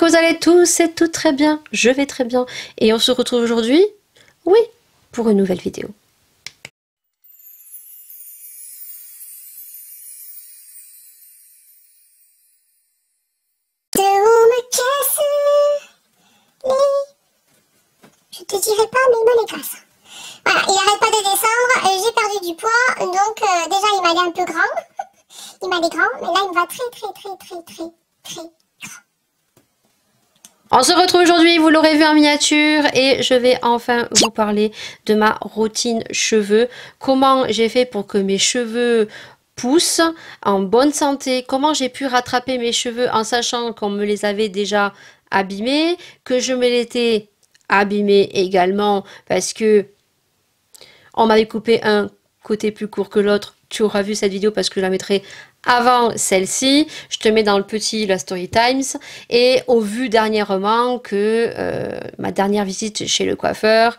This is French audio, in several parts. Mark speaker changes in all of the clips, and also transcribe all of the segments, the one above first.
Speaker 1: que vous allez tous et toutes très bien. Je vais très bien. Et on se retrouve aujourd'hui, oui, pour une nouvelle vidéo.
Speaker 2: Je te dirai pas, mais il me les casse. Voilà, il arrête pas de descendre, j'ai perdu du poids, donc déjà il m'allait un peu grand, il m'allait grand, mais là il me va très grand.
Speaker 1: On se retrouve aujourd'hui, vous l'aurez vu en miniature, et je vais enfin vous parler de ma routine cheveux. Comment j'ai fait pour que mes cheveux poussent en bonne santé, comment j'ai pu rattraper mes cheveux en sachant qu'on me les avait déjà abîmés, que je me l'étais abîmé également parce que on m'avait coupé un côté plus court que l'autre. Tu auras vu cette vidéo parce que je la mettrai avant celle-ci. Je te mets dans le petit la Story Times. Et au vu dernièrement que ma dernière visite chez le coiffeur,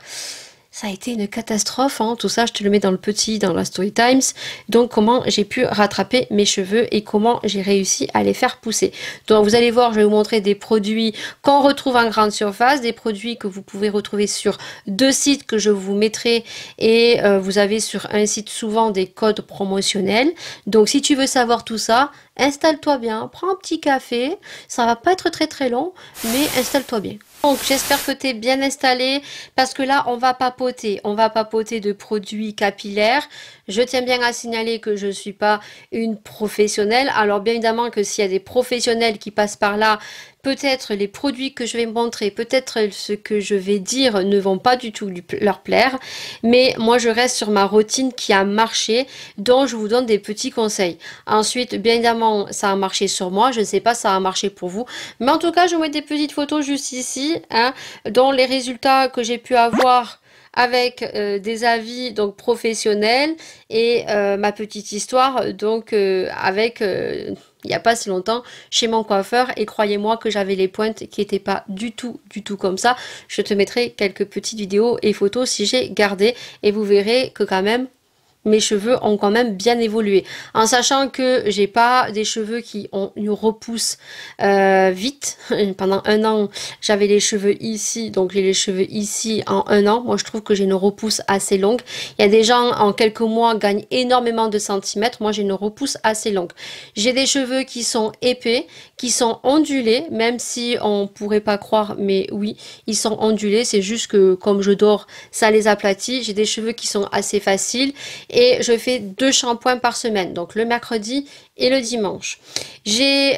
Speaker 1: ça a été une catastrophe, hein. Tout ça, je te le mets dans le petit, dans la Story Times. Donc, comment j'ai pu rattraper mes cheveux et comment j'ai réussi à les faire pousser. Donc, vous allez voir, je vais vous montrer des produits qu'on retrouve en grande surface, des produits que vous pouvez retrouver sur deux sites que je vous mettrai. Et vous avez sur un site souvent des codes promotionnels. Donc, si tu veux savoir tout ça, installe-toi bien, prends un petit café. Ça va pas être très long, mais installe-toi bien. Donc j'espère que tu es bien installé parce que là on va papoter de produits capillaires. Je tiens bien à signaler que je ne suis pas une professionnelle. Alors bien évidemment que s'il y a des professionnels qui passent par là, peut-être les produits que je vais montrer, peut-être ce que je vais dire ne vont pas du tout leur plaire. Mais moi je reste sur ma routine qui a marché, dont je vous donne des petits conseils. Ensuite bien évidemment ça a marché sur moi, je ne sais pas si ça a marché pour vous. Mais en tout cas je vous mets des petites photos juste ici, hein, dont les résultats que j'ai pu avoir avec des avis donc professionnels et ma petite histoire donc avec il n'y a pas si longtemps chez mon coiffeur, et croyez-moi que j'avais les pointes qui n'étaient pas du tout comme ça. Je te mettrai quelques petites vidéos et photos si j'ai gardé, et vous verrez que quand même mes cheveux ont quand même bien évolué, en sachant que j'ai pas des cheveux qui ont une repousse vite. Pendant un an j'avais les cheveux ici, donc j'ai les cheveux ici en un an. Moi je trouve que j'ai une repousse assez longue. Il y a des gens en quelques mois gagnent énormément de centimètres, moi j'ai une repousse assez longue. J'ai des cheveux qui sont épais, qui sont ondulés, même si on pourrait pas croire, mais oui ils sont ondulés, c'est juste que comme je dors ça les aplatit. J'ai des cheveux qui sont assez faciles. Et je fais 2 shampoings par semaine, donc le mercredi et le dimanche. J'ai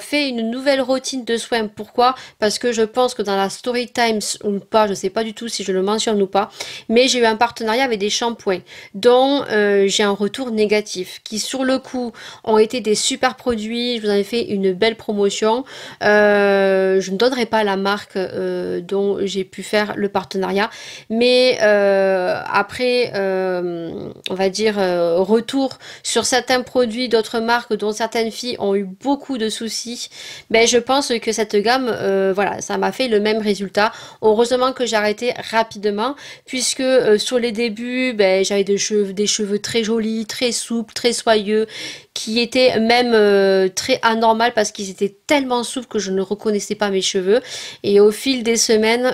Speaker 1: fait une nouvelle routine de soins. Pourquoi? Parce que je pense que dans la Story Times ou pas, je sais pas du tout si je le mentionne ou pas, mais j'ai eu un partenariat avec des shampoings dont j'ai un retour négatif, qui sur le coup ont été des super produits. Je vous en ai fait une belle promotion. Je ne donnerai pas la marque dont j'ai pu faire le partenariat, mais après on va dire retour sur certains produits d'autres marques dont certaines filles ont eu beaucoup de soucis, ben je pense que cette gamme voilà, ça m'a fait le même résultat. Heureusement que j'ai arrêté rapidement, puisque sur les débuts ben, j'avais des cheveux très jolis, très souples, très soyeux, qui étaient même très anormal parce qu'ils étaient tellement souples que je ne reconnaissais pas mes cheveux. Et au fil des semaines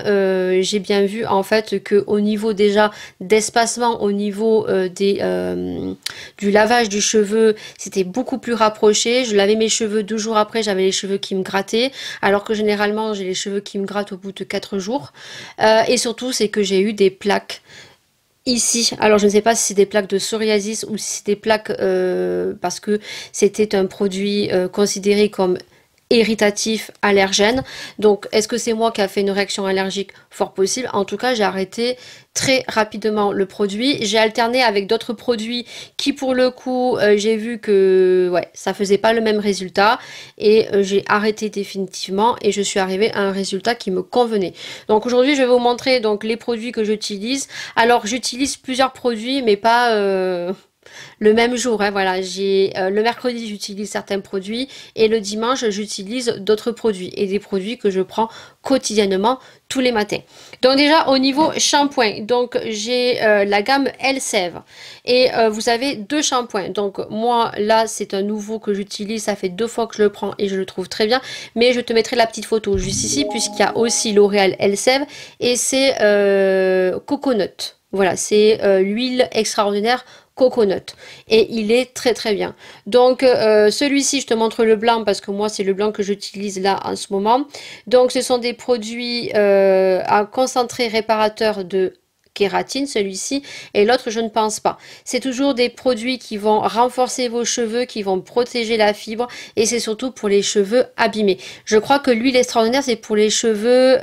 Speaker 1: j'ai bien vu en fait que au niveau déjà d'espacement, au niveau du lavage du cheveu, c'était beaucoup plus rapproché. Je lavais mes cheveux 2 jours après, j'avais les cheveux qui me grattaient, alors que généralement j'ai les cheveux qui me grattent au bout de 4 jours. Et surtout c'est que j'ai eu des plaques ici. Alors je ne sais pas si c'est des plaques de psoriasis ou si c'est des plaques parce que c'était un produit considéré comme irritatif, allergène. Donc est-ce que c'est moi qui a fait une réaction allergique? Fort possible. En tout cas j'ai arrêté très rapidement le produit. J'ai alterné avec d'autres produits qui pour le coup j'ai vu que ouais, ça faisait pas le même résultat, et j'ai arrêté définitivement et je suis arrivée à un résultat qui me convenait. Donc aujourd'hui je vais vous montrer donc les produits que j'utilise. Alors j'utilise plusieurs produits mais pas le même jour, hein, voilà, j'ai le mercredi j'utilise certains produits et le dimanche j'utilise d'autres produits et des produits que je prends quotidiennement tous les matins. Donc déjà au niveau shampoing, donc j'ai la gamme Elseve et vous avez deux shampoings. Donc moi là c'est un nouveau que j'utilise, ça fait 2 fois que je le prends et je le trouve très bien. Mais je te mettrai la petite photo juste ici puisqu'il y a aussi L'Oréal Elseve et c'est Coconut. Voilà, c'est l'huile extraordinaire coconut et il est très très bien. Donc celui-ci je te montre le blanc parce que moi c'est le blanc que j'utilise là en ce moment. Donc ce sont des produits à concentré réparateur de kératine, celui-ci, et l'autre je ne pense pas. C'est toujours des produits qui vont renforcer vos cheveux, qui vont protéger la fibre et c'est surtout pour les cheveux abîmés. Je crois que l'huile extraordinaire c'est pour les cheveux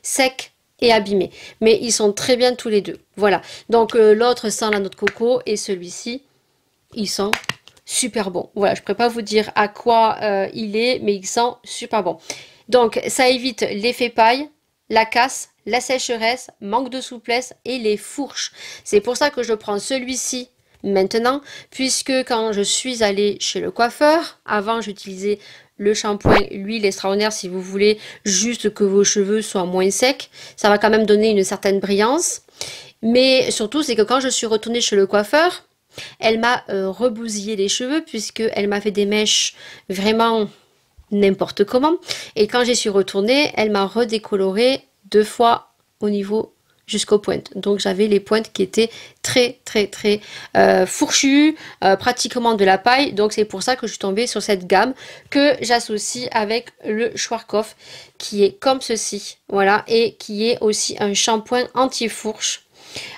Speaker 1: secs et abîmés. Mais ils sont très bien tous les deux. Voilà. Donc l'autre sent la noix de coco et celui-ci, il sent super bon. Voilà, je ne pourrais pas vous dire à quoi il est, mais il sent super bon. Donc ça évite l'effet paille, la casse, la sécheresse, manque de souplesse et les fourches. C'est pour ça que je prends celui-ci maintenant, puisque quand je suis allée chez le coiffeur, avant j'utilisais le shampoing, l'huile extraordinaire si vous voulez juste que vos cheveux soient moins secs. Ça va quand même donner une certaine brillance. Mais surtout, c'est que quand je suis retournée chez le coiffeur, elle m'a rebousillé les cheveux puisqu'elle m'a fait des mèches vraiment n'importe comment. Et quand j'y suis retournée, elle m'a redécoloré 2 fois au niveau jusqu'aux pointes. Donc j'avais les pointes qui étaient très fourchues, pratiquement de la paille. Donc c'est pour ça que je suis tombée sur cette gamme que j'associe avec le Schwarzkopf qui est comme ceci. Voilà, et qui est aussi un shampoing anti-fourche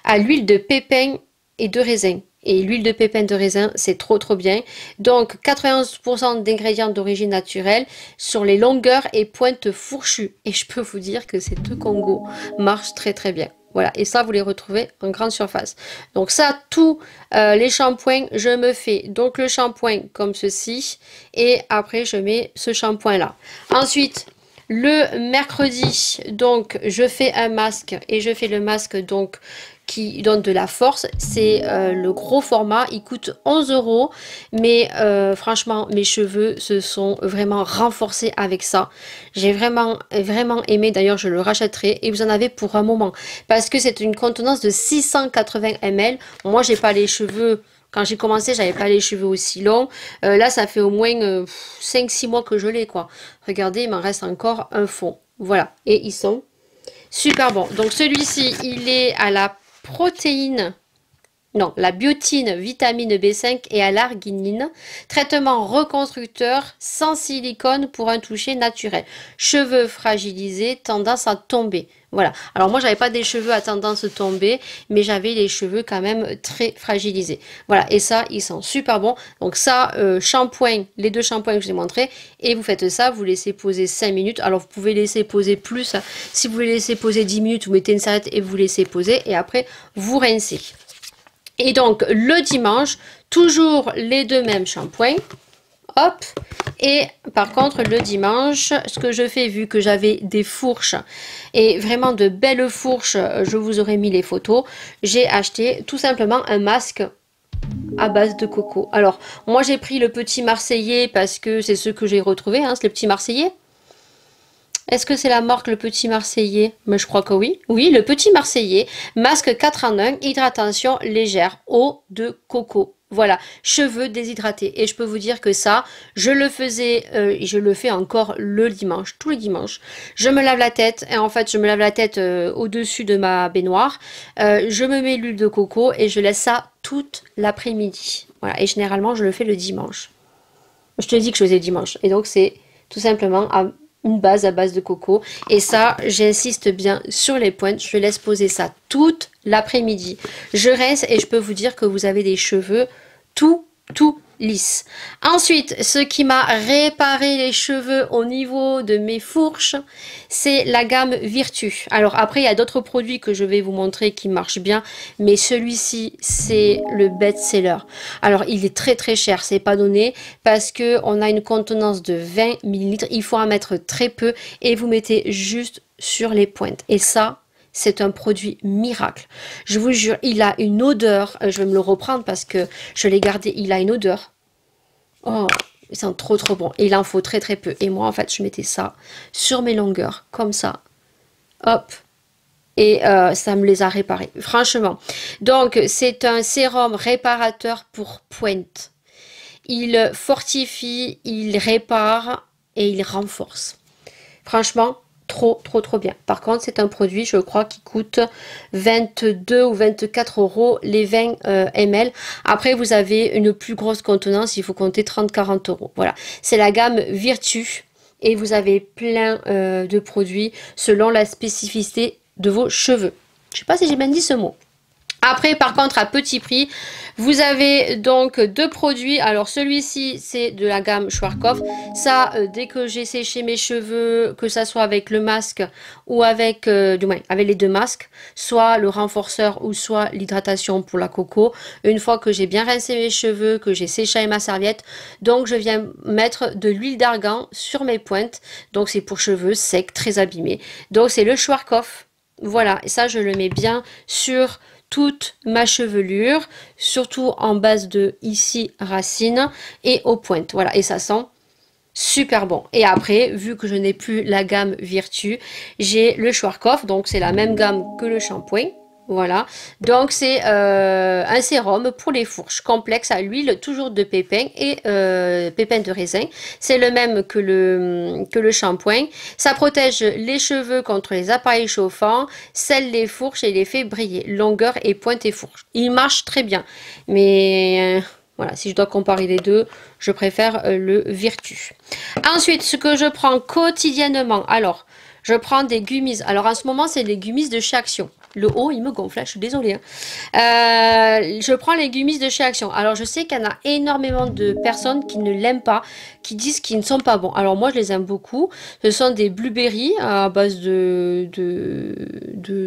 Speaker 1: à l'huile de pépin et de raisin. Et l'huile de pépin de raisin, c'est trop bien. Donc 91% d'ingrédients d'origine naturelle sur les longueurs et pointes fourchues. Et je peux vous dire que ces deux Congos marchent très bien. Voilà, et ça vous les retrouvez en grande surface. Donc ça, tous les shampoings, je me fais donc le shampoing comme ceci. Et après, je mets ce shampoing là. Ensuite, le mercredi, donc je fais un masque. Et je fais le masque donc qui donne de la force. C'est le gros format, il coûte 11 €, mais franchement mes cheveux se sont vraiment renforcés avec ça. J'ai vraiment aimé, d'ailleurs je le rachèterai et vous en avez pour un moment parce que c'est une contenance de 680 ml. Moi j'ai pas les cheveux, quand j'ai commencé j'avais pas les cheveux aussi longs, là ça fait au moins 5-6 mois que je l'ai quoi. Regardez, il m'en reste encore un fond, voilà, et ils sont super bons. Donc celui-ci il est à la protéine, non, la biotine, vitamine B5 et à l'arginine. Traitement reconstructeur sans silicone pour un toucher naturel. Cheveux fragilisés, tendance à tomber. Voilà. Alors moi, j'avais pas des cheveux à tendance à tomber, mais j'avais les cheveux quand même très fragilisés. Voilà. Et ça, ils sont super bons. Donc ça, shampoing, les deux shampoings que je vous ai montrés. Et vous faites ça, vous laissez poser 5 minutes. Alors vous pouvez laisser poser plus. Hein. Si vous voulez laisser poser 10 minutes, vous mettez une serviette et vous laissez poser. Et après, vous rincez. Et donc le dimanche, toujours les deux mêmes shampoings. Hop. Et par contre le dimanche, ce que je fais, vu que j'avais des fourches et vraiment de belles fourches, je vous aurais mis les photos, j'ai acheté tout simplement un masque à base de coco. Alors moi j'ai pris le petit Marseillais parce que c'est ce que j'ai retrouvé, hein, c'est le petit Marseillais. Est-ce que c'est la marque Le Petit Marseillais? Mais je crois que oui. Oui, Le Petit Marseillais. Masque 4 en 1. Hydratation légère. Eau de coco. Voilà. Cheveux déshydratés. Et je peux vous dire que ça, je le faisais, je le fais encore le dimanche. Tous les dimanches. Je me lave la tête. Et en fait, je me lave la tête au-dessus de ma baignoire. Je me mets l'huile de coco et je laisse ça toute l'après-midi. Voilà. Et généralement, je le fais le dimanche. Je te dis que je faisais le dimanche. Et donc, c'est tout simplement une base à base de coco. Et ça, j'insiste bien sur les pointes. Je laisse poser ça toute l'après-midi. Je rince et je peux vous dire que vous avez des cheveux tout lisses. Ensuite, ce qui m'a réparé les cheveux au niveau de mes fourches, c'est la gamme Virtu. Alors après, il y a d'autres produits que je vais vous montrer qui marchent bien, mais celui-ci, c'est le best-seller. Alors, il est très cher, c'est pas donné, parce que on a une contenance de 20 ml. Il faut en mettre très peu et vous mettez juste sur les pointes. Et ça, c'est un produit miracle. Je vous jure, il a une odeur. Je vais me le reprendre parce que je l'ai gardé. Il a une odeur. Oh, il sent trop trop bon. Et il en faut très très peu. Et moi, en fait, je mettais ça sur mes longueurs, comme ça. Hop. Et ça me les a réparés, franchement. Donc, c'est un sérum réparateur pour pointe. Il fortifie, il répare et il renforce. Franchement, trop, trop, trop bien. Par contre, c'est un produit, je crois, qui coûte 22 ou 24 euros les 20 ml. Après, vous avez une plus grosse contenance, il faut compter 30-40 euros. Voilà, c'est la gamme Virtue. Et vous avez plein de produits selon la spécificité de vos cheveux. Je ne sais pas si j'ai bien dit ce mot. Après, par contre, à petit prix, vous avez donc deux produits. Alors, celui-ci, c'est de la gamme Schwarzkopf. Ça, dès que j'ai séché mes cheveux, que ça soit avec le masque ou avec, du moins, avec les deux masques, soit le renforceur ou soit l'hydratation pour la coco. Une fois que j'ai bien rincé mes cheveux, que j'ai séché avec ma serviette, donc je viens mettre de l'huile d'argan sur mes pointes. Donc, c'est pour cheveux secs, très abîmés. Donc, c'est le Schwarzkopf. Voilà, et ça, je le mets bien sur toute ma chevelure, surtout en base de ici racine et aux pointes. Voilà, et ça sent super bon. Et après, vu que je n'ai plus la gamme Virtue, j'ai le Schwarzkopf, donc c'est la même gamme que le shampoing. Voilà, donc c'est un sérum pour les fourches complexe à l'huile, toujours de pépins et pépins de raisin. C'est le même que le shampoing. Ça protège les cheveux contre les appareils chauffants, scelle les fourches et les fait briller. Longueur et pointe et fourche. Il marche très bien. Mais voilà, si je dois comparer les deux, je préfère le Virtue. Ensuite, ce que je prends quotidiennement, alors, je prends des gummies. Alors en ce moment, c'est les gummies de chez Action. Le haut, il me gonfle, là, je suis désolée. Hein. Je prends les gummies de chez Action. Alors, je sais qu'il y en a énormément de personnes qui ne l'aiment pas, qui disent qu'ils ne sont pas bons. Alors, moi, je les aime beaucoup. Ce sont des blueberries à base de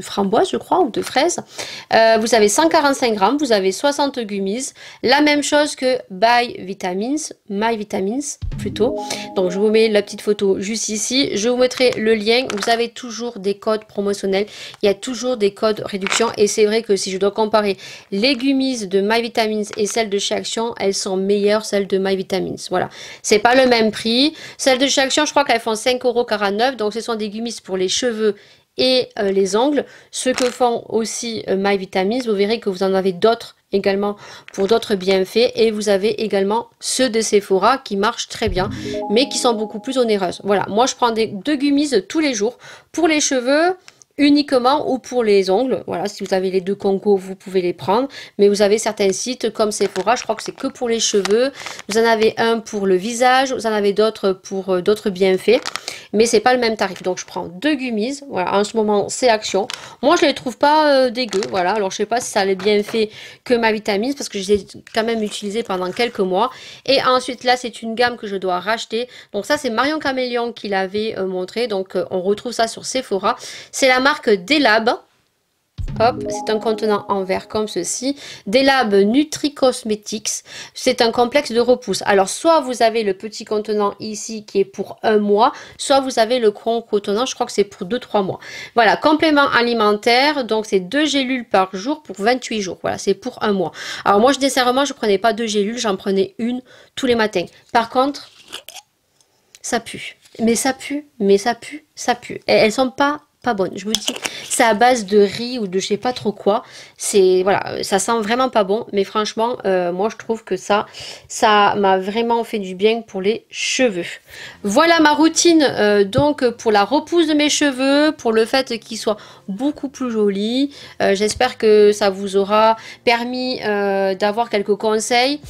Speaker 1: framboise, je crois, ou de fraises. Vous avez 145 grammes, vous avez 60 gummies. La même chose que My Vitamins, plutôt. Donc, je vous mets la petite photo juste ici. Je vous mettrai le lien. Vous avez toujours des codes promotionnels. Il y a toujours des codes réduction et c'est vrai que si je dois comparer les gummies de My Vitamins et celles de chez Action, elles sont meilleures celles de My Vitamins. Voilà, c'est pas le même prix. Celles de chez Action, je crois qu'elles font 5,49 €, donc ce sont des gummies pour les cheveux et les ongles. Ce que font aussi My Vitamins, vous verrez que vous en avez d'autres également pour d'autres bienfaits et vous avez également ceux de Sephora qui marchent très bien mais qui sont beaucoup plus onéreuses. Voilà, moi je prends deux gummies tous les jours pour les cheveux uniquement ou pour les ongles. Voilà, si vous avez les deux Congo, vous pouvez les prendre. Mais vous avez certains sites comme Sephora, je crois que c'est que pour les cheveux. Vous en avez un pour le visage, vous en avez d'autres pour d'autres bienfaits. Mais c'est pas le même tarif. Donc je prends deux gummies. Voilà, en ce moment c'est Action. Moi je les trouve pas dégueu. Voilà, alors je sais pas si ça a les bienfaits que ma vitamine parce que je les ai quand même utilisés pendant quelques mois. Et ensuite là c'est une gamme que je dois racheter. Donc ça c'est Marion Caméléon qui l'avait montré. Donc on retrouve ça sur Sephora. C'est la marque Delab. Hop, c'est un contenant en verre comme ceci. Delab Nutri Cosmetics. C'est un complexe de repousse. Alors, soit vous avez le petit contenant ici qui est pour 1 mois, soit vous avez le grand contenant, je crois que c'est pour 2-3 mois. Voilà, complément alimentaire. Donc, c'est 2 gélules par jour pour 28 jours. Voilà, c'est pour 1 mois. Alors, moi, nécessairement, je ne prenais pas 2 gélules, j'en prenais une tous les matins. Par contre, ça pue. Mais ça pue, mais ça pue, ça pue. Et elles sont pas bonne, je vous dis, c'est à base de riz ou de je sais pas trop quoi, c'est voilà, ça sent vraiment pas bon, mais franchement moi je trouve que ça m'a vraiment fait du bien pour les cheveux. Voilà ma routine donc pour la repousse de mes cheveux, pour le fait qu'ils soient beaucoup plus jolis. J'espère que ça vous aura permis d'avoir quelques conseils.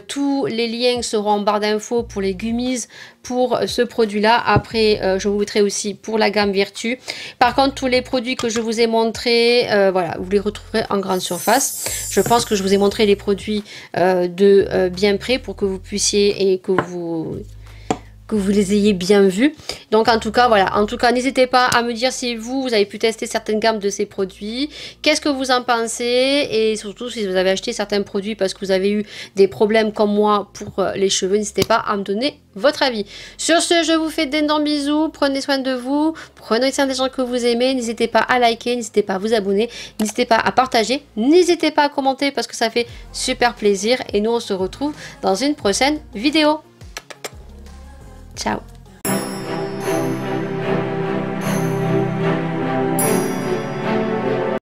Speaker 1: Tous les liens seront en barre d'infos pour les gummies, pour ce produit là. Après je vous mettrai aussi pour la gamme Virtue. Par contre tous les produits que je vous ai montrés, voilà, vous les retrouverez en grande surface. Je pense que je vous ai montré les produits de bien près pour que vous puissiez et que vous que vous les ayez bien vus. Donc en tout cas, voilà. En tout cas, n'hésitez pas à me dire si vous avez pu tester certaines gammes de ces produits. Qu'est-ce que vous en pensez? Et surtout, si vous avez acheté certains produits parce que vous avez eu des problèmes comme moi pour les cheveux, n'hésitez pas à me donner votre avis. Sur ce, je vous fais d'énormes bisous. Prenez soin de vous. Prenez soin des gens que vous aimez. N'hésitez pas à liker. N'hésitez pas à vous abonner. N'hésitez pas à partager. N'hésitez pas à commenter parce que ça fait super plaisir. Et nous, on se retrouve dans une prochaine vidéo. Ciao.